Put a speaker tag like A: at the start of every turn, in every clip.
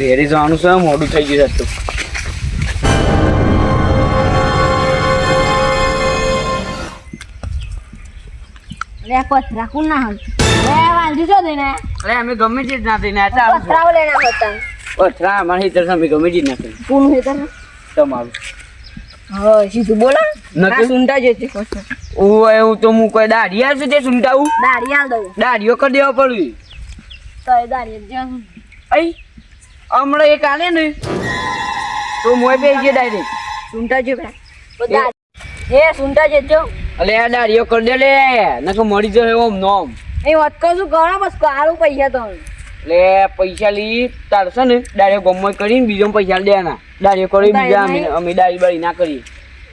A: ઘેરે જવાનું છે, મોડું થઈ ગયું હતું.
B: લે પથરા કોણ ના હલ લે વાંધી છો દઈને
A: અરે અમે ગમે તે જ ના થઈને આયા
B: પથરાઓ લેના હતા
A: પથરા અમારે હિતર અમે ગમે તે જ ના થઈને
B: કોણ હે તને
A: તમારું.
B: હા સીધું બોલો
A: નકર?
B: ના સુંટા જેતી કોસો
A: ઓય હું તો હું કોઈ દાઢી આવશે તે સુંટાવું
B: દાડી આલ દઉં
A: દાઢીઓ કરી દેવા પડ્યું.
B: તો એ દાડી જ્યાં
A: અઈ હમણાં એક આલે ને તો મોય બે જે ડાયરેક્ટ
B: સુંટા જે બધા એ સુંટા જે જો
A: અલે આ દાઢીઓ કરી દે લે નકર મળી જાય ઓમ નોમ.
B: એ વાત કહું છું ઘણા બસ કાળું પૈસા તો
A: એટલે પૈસા લઈ તારશે ને દાઢીઓ ગમો કરીને બીજો પૈસા દેવાના. દાઢીઓ કરી બીજા અમે દાઢી બાળી ના કરીએ.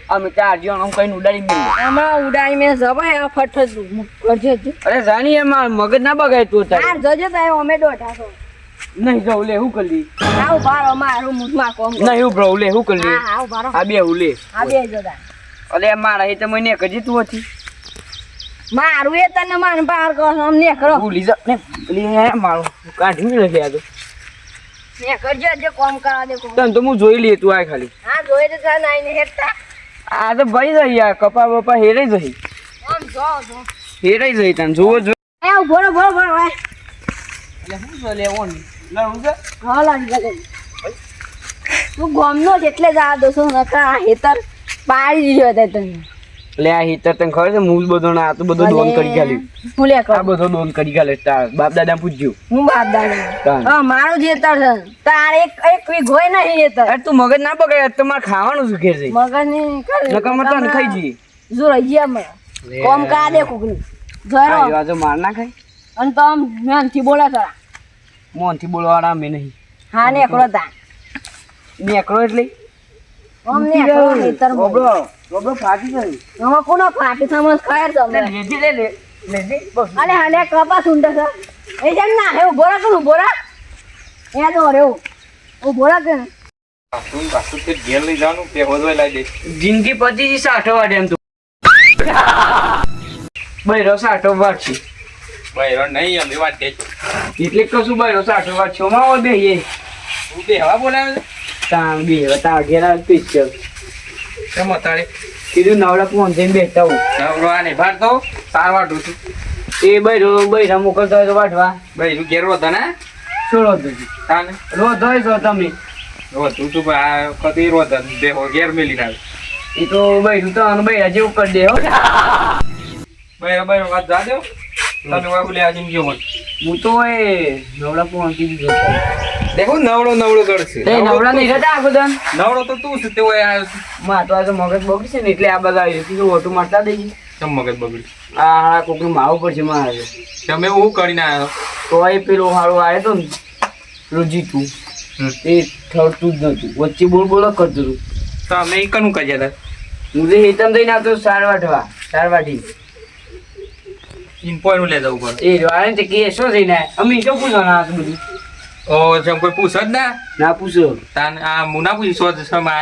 A: અમે 4 જણ આમ કઈને ઉડાડી દઈએ.
B: આમાં ઉડાઈ મેં જવાય ફટ કરજે
A: અરે જાણી એમાં મગજ ના બગાય તું તારે.
B: આ જજે તારે અમે દોઢા છો
A: નહીં જવું લે શું કરી
B: આવ બારો મારું મુઠમાં કોમ
A: નહીં ઉભરાવું લે શું કરી
B: હા આવ બારો
A: આ બે હું લે.
B: આ બે જતા
A: અલે મારા એ તો મને કજી તું હતી
B: મારું એ તને માન પાર કરો અમને કરો
A: ભૂલી જા ને પેલી હે મારું કાઢી લે આ તો
B: ને કરજે જે કોમ કરા દે કોમ
A: તને તો હું જોઈ લે તું આ ખાલી
B: હા જોઈ તો જા નાઈ ને હેઠતા
A: આ તો ભાઈ જઈ યાર કપા બપા હેરાઈ જઈ
B: આમ જો
A: હેરાઈ જઈ તને જોવો જો
B: એ બોલો બોલો બોલો ભાઈ
A: એટલે શું છે લેવાનું ના હું છે
B: હા લાગી ગયો તું ગોમનો જ એટલે જ આ દોસો નકા હેતર પાડી દીધો હતો તને
A: એટલે આ હિતર તને ખબર છે મૂળ બધો ના આ તો બધો દોન કરી ખાલી
B: હું લે
A: આ
B: કર
A: બધો દોન કરી ખાલે તાર બાપ દાદા પૂછ્યું
B: હું બાપ દાદા
A: તાન.
B: હા મારું જ હેતર છે તાર એક વીક હોય નહીં હેતર
A: અરે તું મગજ ના બગાડ તમારે ખાવાનું શું ઘેર જઈ
B: મગજ ની
A: નકર મત તને ખાઈ જઈએ
B: જો રહી અમે કોમ કરા દે કુકની જોરો
A: આ જો માર ના ખાય
B: અને તો આમ મેનથી બોલા તારા
A: મોનથી બોલવાના અમે નહીં
B: હા ને એકલો તા
A: નેકરો એટલે
B: આમ ને એકલો હેતર
A: ઓબળો ઓબળો ફાટી ગઈ
B: હવે કોનો ફાટી સમજ ખાયર તમે
A: લેજી લે લે લેજી બસ
B: અલે હાલે કપા સુંડે છે એ જેમ ના હે બોરા કરું બોરા એ જો રે ઓ બોરા કે
C: ઘેર લઈ જવાનું કે વધવાય લાવી દે
A: જિંદગી પતી જી 60 વાડે એમ તું બૈરો 60 વાડશે
C: ભાઈ નહીં એમ વાત દે
A: એટલે કશું બૈરો 60 વાડ છો માં બે એ
C: તું બે હવા બોલાવે
A: તાણ બે તા ઘેરા પિક્ચર
C: કેમ તારે
A: કીધું નવડા ફોન જઈને બેઠા હું
C: નવરો આને ભાર તો સારવાર તું
A: એ બૈરા મોકલતો હોય તો વાઢવા
C: ભાઈ તું ઘેર હતો ને
A: છોડો દીધી
C: તાને
A: રોજ હોય છો તમે
C: તું તું આ કદી રોત બે ઘેર મેલી નાખ
A: એ તો બૈરું તો બૈરા જેવું કરી દે હો
C: ભાઈ વાત જા દો તમે વાગુ લે આ જિંદગી હોત
A: હું તો એ નવડા ફોન કીધું
C: દેખો નવડો કરશે
A: નવડા નહીં રહેતા આ બધા
C: નવડો તો તું છે તે હોય આ
A: માટવા તો મગજ બગડી છે ને એટલે આ બધા આવી કીધું ઓટું માટલા દઈ
C: તમ મગજ બગડી
A: આ હાડા કોકનું માવું પડશે મારે
C: તમે હું કરીને આવ્યો
A: તો એ પેલો હારો આવ્યો તો ને પેલું જીતું એ થડતું જ નતું વચ્ચે બોલ બોલ જ કરતું હતું
C: તો અમે કનું કર્યા હતા
A: હું જે હેતમ દઈને આવતો સાર વાટી
C: ઇમ્પોઈન્ટ લે જવું પડે
A: એ વાળે ને કે શું થઈને અમે શું પૂછવાના આ બધું
C: ઓ જેમ કોઈ પૂછ જ ના
A: ના પૂછો
C: તાન આ મુના પૂછી સો સમય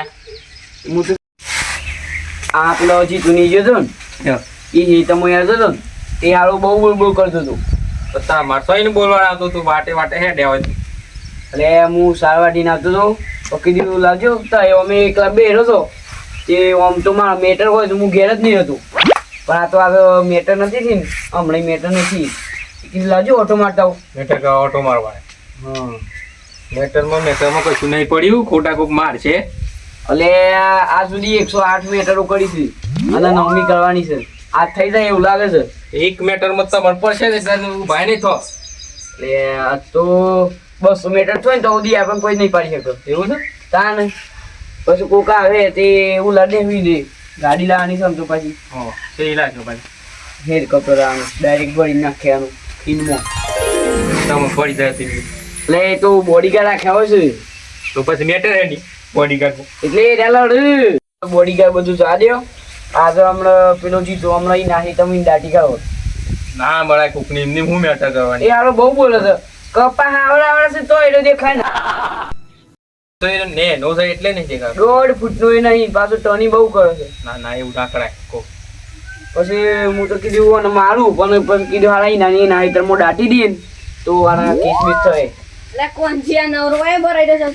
A: હું તો આ પેલો જીતું ની ગયો હતો ને એ હેતમ આવતો હતો ને એ હારો બહુ બોલ બોલ કરતો હતો
C: તા મારતો એને બોલવા આવતો તું વાટે હેડે હોય
A: એટલે હું સાર વાટીને આવતો હતો તો કીધું લાગ્યો તો અમે એકલા બેઠો હતો તે આમ તો મારા મેટર હોય તો હું ઘેર જ નહીં હતું પણ આ તો આ મેટર નથી થી ને હમણાં મેટર નથી કીધું લાવજો ઓટો મારતા આવું
C: મેટર ઓટો મારવા
A: હા
C: મેટરમાં કશું નહીં પડ્યું ખોટા કોક માર છે
A: એટલે આ સુધી 108 મેટરો કરી હતી અને 9મી કરવાની છે આ થઈ જાય એવું લાગે છે
C: એક મેટરમાં તમારે પડશે ને ભાઈ નહીં થો
A: એટલે આ તો 200 મીટર થાય ને તો સુધી આપણને કોઈ નહીં પાડી શકતો
C: એવું છે
A: તા ને પછી કોક આવે તે એવું લડે દે ગાડી લાવવાની છે આમ તો પછી
C: હા તે લાગ્યો ભાઈ
A: હેલિકોપ્ટર આવવાનું ડાયરેક્ટ ભરી નાખ્યાનું ઇનમાં
C: તમે પડી જાય તે
A: એટલે એ તો બોડીગાર્ડ રાખ્યા હોય છે
C: તો પછી મેટર એની બોડીગાર્ડ
A: એટલે એ રેલડ બોડીગાર્ડ બધું જવા દો આ તો હમણાં પેલો જીતો હમણાં નાહી તમે દાટી ખાઓ
C: ના મળાય કોકની એમની હું મેટર કરવાની
A: એ હારો બહુ બોલે છે કપા આવડે છે તો એ દેખાય ને
C: તો એ ને નો થાય એટલે નહીં દેખાય
A: 1.5 ફૂટનું એ નહીં પાછું ટર્ની બહુ કરે છે
C: ના ના એવું ના કરાય કોક
A: પછી હું તો કીધું અને મારું પણ કીધું હારા નાની નાહી તરમો દાટી દઈએ ને તો આના કેસ બીસ થાય
B: એટલે કોણ છે આ નવરો એ ભરાઈ દે છે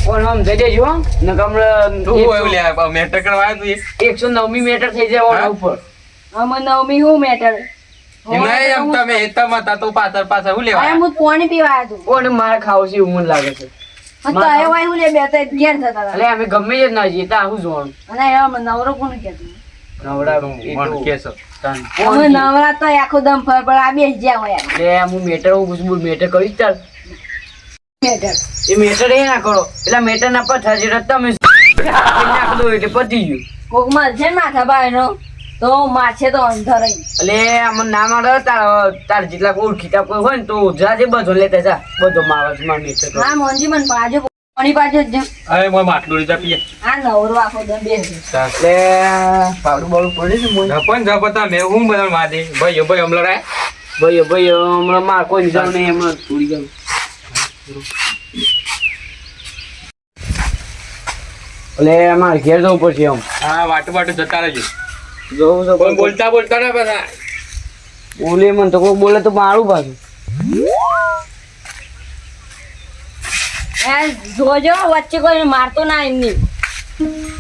A: ઓન આમ જઈ દેજો હો. નકર હમણાં
C: તું એવું લે આ મેટર કરવા આવ્યો તું
A: 109મી મીટર થઈ જાય ઓન
C: હા?
A: ઉપર.
B: અમે નવમી હું મેટર
C: એ નહીં એમ તમે હેતમ હતા તો પાછળ હું લેવા
B: અરે હું પાણી પીવા આવ્યો હતો
A: ઓને મારે ખાવું છે એવું મને લાગે છે.
B: તો એ વાય હું લે બે તો ઘેર જતા હતા
A: એટલે અમે ગમે જ ના જઈએ ત્યાં આવું જોવાનું.
B: અને એ નવરો કોણ કહેતું
A: નવડાવું એ તો.
C: મન કેસો
A: તાન.
B: અમે નવરા તો આખો દમ ફર પણ આ બે જ્યાં હોય
A: એટલે હું મેટર હું મેટર કરીશ ચાલ.
B: મેટર
A: એ મેટર એ ના કરો એટલે મેટર ના પથા છે તમે નાખ દો એટલે પતી ગયું.
B: કોક મળશે ને માથા બાયનો તો મારશે તો અંધર રહી
A: એટલે આમાં ના મારે તાર જેટલા ઓળખીતા કોઈ હોય ને તો જાજે બધો લેતા જા બધો માવા માર મેટર કરો.
B: હા મોનજી મને પાજો પાણી પાજો જ જેમ.
C: અરે મોય માટલું લીધા પીએ
B: આ નવરો આખો દમ બે
A: એટલે પાવડું બાવડું પડે છે મોય.
C: જપન જપતા મેં હું બધા માદે ભાઈ ભાઈ હમલો રાય
A: ભાઈ હમણાં માર કોઈ જાવ નહીં હમણાં થોડી જાવ. એટલે મારે ઘેર જવું પડશે આમ.
C: હા વાટું જતા રહેજો
A: જોવું તો
C: કોઈ બોલતા ના બધા
A: બોલે મને તો કોઈ બોલે તો મારું પાછું.
B: એ જોજો વચ્ચે કોઈ મારતો ના એમની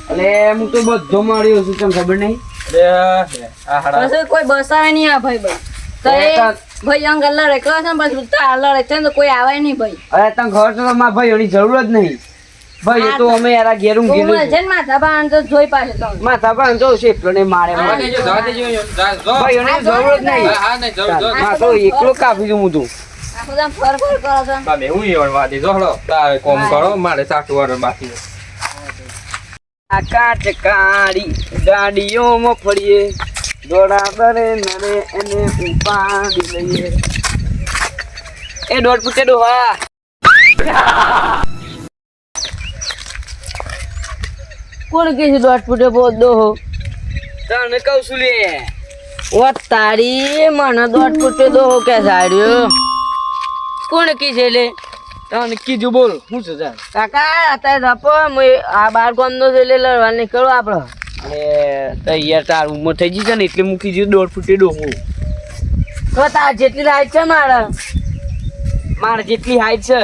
A: એટલે હું તો બધો માર્યો છું તમને ખબર નહીં.
C: આ હાડા
B: પછી કોઈ બસાવે નહીં આ ભાઈ ભાઈ તો એ ભાઈ અંગ લડે કહે છે ને પછી તાર લડે છે ને તો કોઈ આવે નહીં ભાઈ
A: અરે તને ખબર તો મારા ભાઈઓની જરૂર જ નહીં. ભાઈ એ તો અમે યાર ઘેર
B: તું
A: ઊંઘી
B: મળશે ને માથા બાણ તો જોઈ પાસે તો
A: માથા પણ જો છે એટલો ને મારે
C: જવા દેજો
A: ભાઈઓની જરૂર જ નહીં.
C: હા નહીં જરૂર
A: મારે તો એકલો કાપી દઉં હું તો.
B: આખો દમ ફર ફર કરો છો
C: તમે હું એવણ વાદી જો હળો તારે કોમ કરો મારે સાટું વાર બાકી છે.
A: આ કાટ કાળી ગાડીઓમાં ફરીએ દોડા દરે નરે એને ઉપાડી લઈએ. એ દોડ પૂછે ડોહા
B: કોણ કે છે દોઢ ફૂટે બહુ દોહો
A: તને કહું છું લે.
B: ઓ તારી મને દોઢ ફૂટે દોહો કે સાડ્યો કોણ કી છે લે
A: તને કીધું બોલ શું છે તાર.
B: કાકા અત્યારે રપો આ બાર ગામ નો છે એટલે લડવા નીકળો આપડે
A: એટલે તૈયાર તાર ઉંમર થઈ ગઈ છે ને એટલે મૂકી દીધું 1.5 ફૂટે ડોહું.
B: તો તાર જેટલી હાઈટ છે
A: મારે જેટલી હાઈટ છે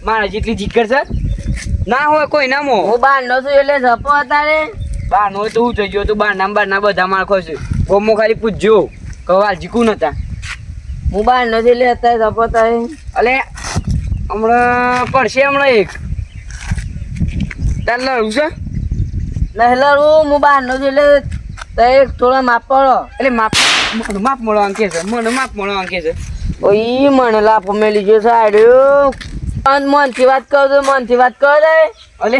A: મારે જેટલી જીગર છે ના હોય કોઈ ના મો
B: હું બાર નો છું એટલે રપો અત્યારે
A: બાર નો તો હું થઈ ગયો તું બાર ના બધા માણસો છે ગોમો ખાલી પૂછજો કવા જીકું નતા.
B: હું બાર નો છું એટલે અત્યારે રપો થાય
A: અલે હમણાં પડશે હમણાં એક તાર લડવું છે
B: લહેલારું હું બાર નો છું એટલે તો એક થોડા માપ પડો
A: એટલે માપ મળવા અંકે છે મને માપ મળવા અંકે છે.
B: ઓઈ મને લાફો મેલી જો સાડ્યો મનથી વાત કરો તો મનથી વાત કરો રે
A: અલે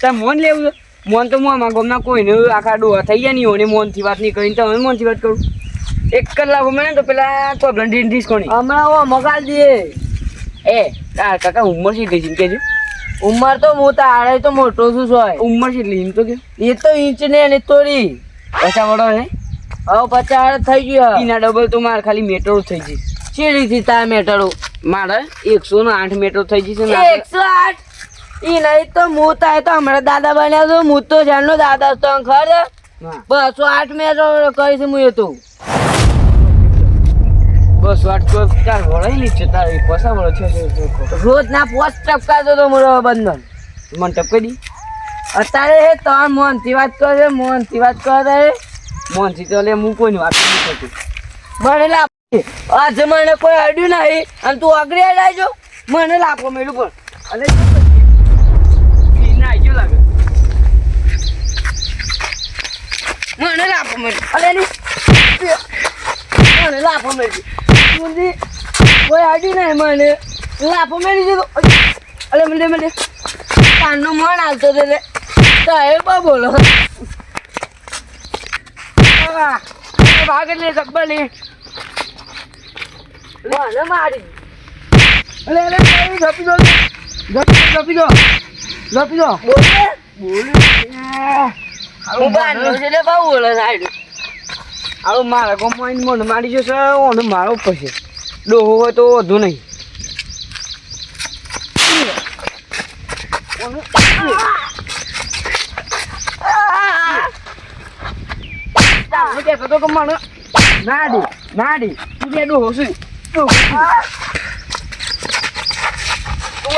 A: તાર મોન લેવું છે મોન તો મોં માં ગમના કોઈને આખા ડોહા થઈ ગયા નહીં હોય મોનથી વાત નહીં કરીને તમે મોનથી વાત કરું 1 કલાક મેં તો પેલા તો બ્લન્ડી કોની
B: હમણાં ઓ મગાલ દે
A: એ તાર કાકા ઉંમર શી થઈ છે કે
B: ઉંમર તો હું તારે તો મોટો છું સોય
A: ઉંમર કેટલી એમ તો કે
B: એ તો ઇંચ ને એની તોડી
A: પછા વડો હે
B: હવે 50 થઈ ગયો
A: એના ડબલ તો મારે ખાલી મેટ્રો થઈ ગઈ.
B: ચીડીથી તાર મેટરો
A: મારે 108 મેટ્રો થઈ ગઈ છે ને
B: 108 ઈ નહીં તો હું તારે તો હમણાં દાદા બન્યા છું હું તો જાણનો દાદા તો ખર
A: હા.
B: 208 મેટરો કહીશ હું એ તો
A: બસ વાત તો તાર વળાઈ છે તાર પછા વળો છે
B: રોજ ના પોસ્ટ ટપકાતો તો મારો બંધન
A: મને ટપકાઈ દી
B: અત્યારે હે ત્રણ મોહનથી વાત કરે મોહનથી વાત કરે
A: મોનથી તો લે હું કોઈની વાત નહીં કરતી.
B: મને લાપ આજે મને કોઈ અડ્યું નહીં અને તું અગડી લાવજો મને લાપો મેલું પણ
A: અલે ના આજો લાગે
B: મને લાપો મેલું અરે ની મને લાપો મેલું મુંદી કોઈ અડ્યું નહીં મને લાપો મેલી દીધો અરે મને કાનનો મણ આવતો તે તો એ બા બોલો
A: ભાગ લે જબ્બર લે
B: મને મારી
A: અલે જપી દો
B: બોલે
A: બોલે
B: હું બાંધો છે એટલે બહુ બોલે સાઈડ
A: આવું મારા ગામમાં મને મારી જશે ઓને મારો પછી ડોહો હોય તો વધુ નહીં. કહેતો તો કે મને નાડી તું બે ડોહો છે તું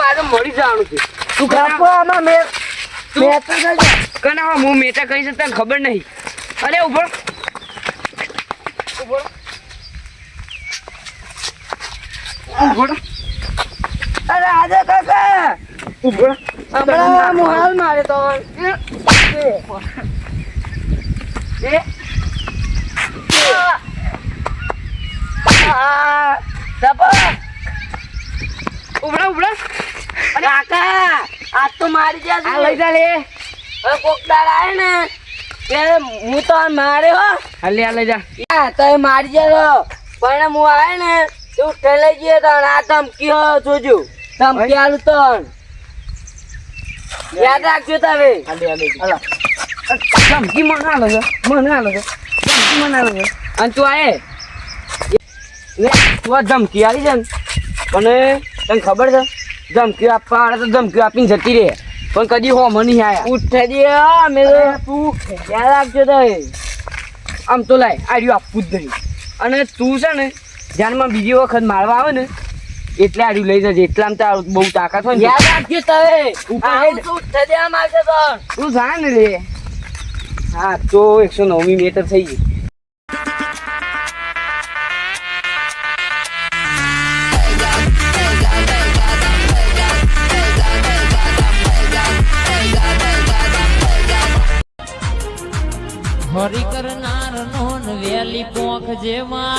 A: આજે મળી જવાનું છે તું
B: બાપુ આમાં મેં તો થઈ
A: કના હું મેટા કહીશ તને ખબર નહીં અરે ઉભો ઉભો ઉભો
B: અરે આજે કાકા
A: ઉભો
B: હમણાં મોહાલ મારે તો
A: એ ઉભો ઉભો
B: કાકા આજ તો મારી
A: આ
B: ગયા
A: લઈ જા લે
B: હવે કોકદાર આવે ને ત્યારે હું તો મારે હો
A: આ લે આ લઈ જા
B: તો એ મારી ગયા પણ હું આવે ને તું ઠેલાઈ ગયો તો આ ધમકી હો જોજો ધમકી આલું તો યાદ રાખજો તમે
A: આ લે ધમકી મને આલો છે ધમકી મને આલો છે અને તું આયે ને તું આ ધમકી આવી છે ને પણ તને ખબર છે ધમકી આપવા વાળા તો ધમકી આપીને જતી રહે પણ કદી હોમ નહીં આયા
B: ઉઠે દે અમે તું યાદ રાખજો તમે
A: આમ તો લાય આર્યું આપવું જ નહીં અને તું છે ને ધ્યાનમાં બીજી વખત મારવા આવે ને એટલે આર્યું લઈ જજે એટલામાં તારું બહુ તાકાત હોય ને
B: યાદ રાખજો તમે
A: ઉપર
B: આવું તું ઉઠે દે આમ આવશે તો
A: તું જા ને રે હા તો 109મી મીટર થઈ ગઈ
D: હરી કરનાર નો વેલી પોખ જેવા